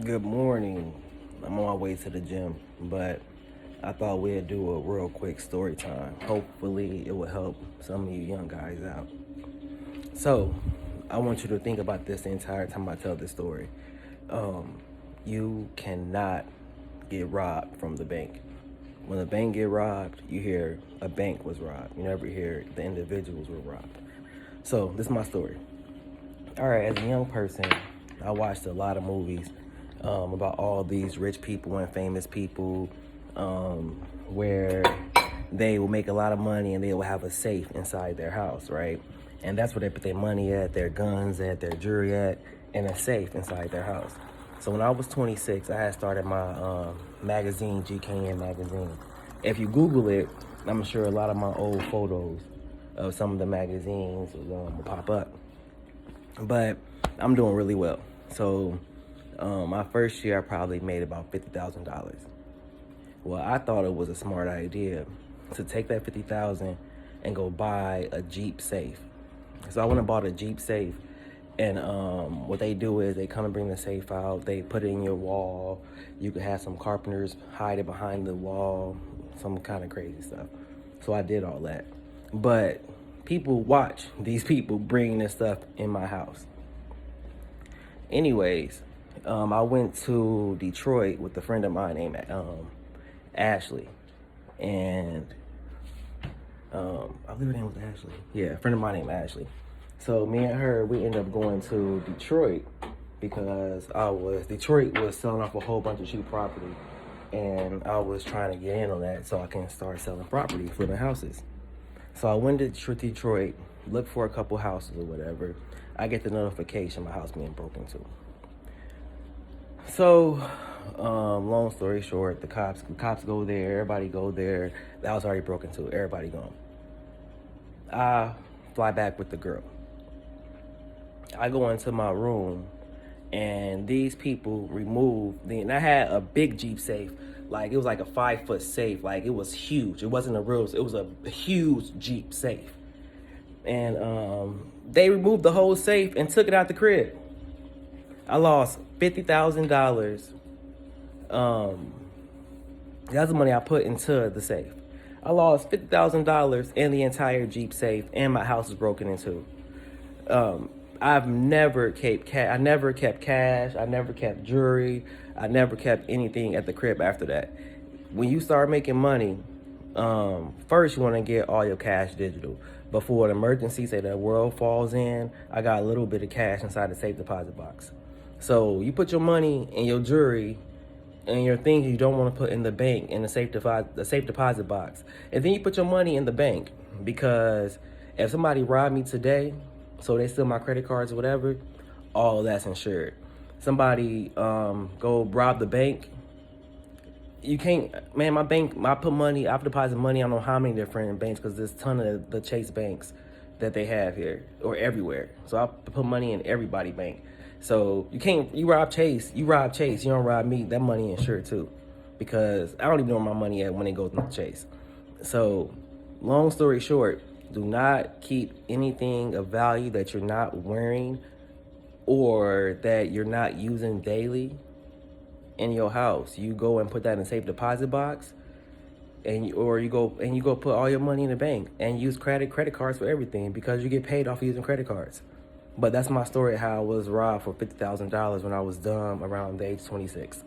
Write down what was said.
Good morning. I'm on my way to the gym, but I thought we'd do a real quick story time. Hopefully, it will help some of you young guys out. So, I want you to think about this the entire time I tell this story. Um, you cannot get robbed from the bank. When the bank get robbed, you hear a bank was robbed. You never hear the individuals were robbed. So, this is my story. All right, as a young person, I watched a lot of movies about all these rich people and famous people where they will make a lot of money and they will have a safe inside their house, right? And that's where they put their money at, their guns at, their jewelry at, and a safe inside their house. So when I was 26, I had started my magazine, GKN magazine. If you Google it, I'm sure a lot of my old photos of some of the magazines will pop up. But I'm doing really well. So my first year, I probably made about $50,000. Well, I thought it was a smart idea to take that $50,000 and go buy a Jeep safe. So I went and bought a Jeep safe, and what they do is they come and bring the safe out. They put it in your wall. You could have some carpenters hide it behind the wall, some kind of crazy stuff. So I did all that, but people watch these people bringing this stuff in my house. Anyways, I went to Detroit with a friend of mine named Ashley, and I believe her name was Ashley. Yeah, a friend of mine named Ashley. So me and her, we ended up going to Detroit because Detroit was selling off a whole bunch of cheap property, and I was trying to get in on that so I can start selling property, flipping houses. So I went to Detroit, looked for a couple houses or whatever. I get the notification my house being broken into. So, long story short, the cops go there, everybody go there. The house already broken into, everybody gone. I fly back with the girl. I go into my room, and these people and I had a big Jeep safe. Like, it was like a 5-foot safe. Like, it was huge. It wasn't it was a huge Jeep safe. And they removed the whole safe and took it out the crib. I lost $50,000. That's the money I put into the safe. I lost $50,000 in the entire Jeep safe, and my house was broken into. I've never kept cash. I never kept cash. I never kept jewelry. I never kept anything at the crib after that. When you start making money, first you want to get all your cash digital. But for an emergency, say the world falls in, I got a little bit of cash inside the safe deposit box. So you put your money and your jewelry and your things you don't want to put in the bank in the safe deposit box, and then you put your money in the bank, because if somebody robbed me today, so they steal my credit cards or whatever, all of that's insured. Somebody go rob the bank, you can't, man, I've deposited money, I don't know how many different banks, because there's a ton of the Chase banks that they have here, or everywhere. So I put money in everybody bank. So you rob Chase, you don't rob me, that money insured too. Because I don't even know where my money at when it goes into Chase. So, long story short, do not keep anything of value that you're not wearing or that you're not using daily in your house. You go and put that in a safe deposit box, or you go put all your money in the bank and use credit cards for everything, because you get paid off of using credit cards. But that's my story, how I was robbed for $50,000 when I was dumb around the age 26.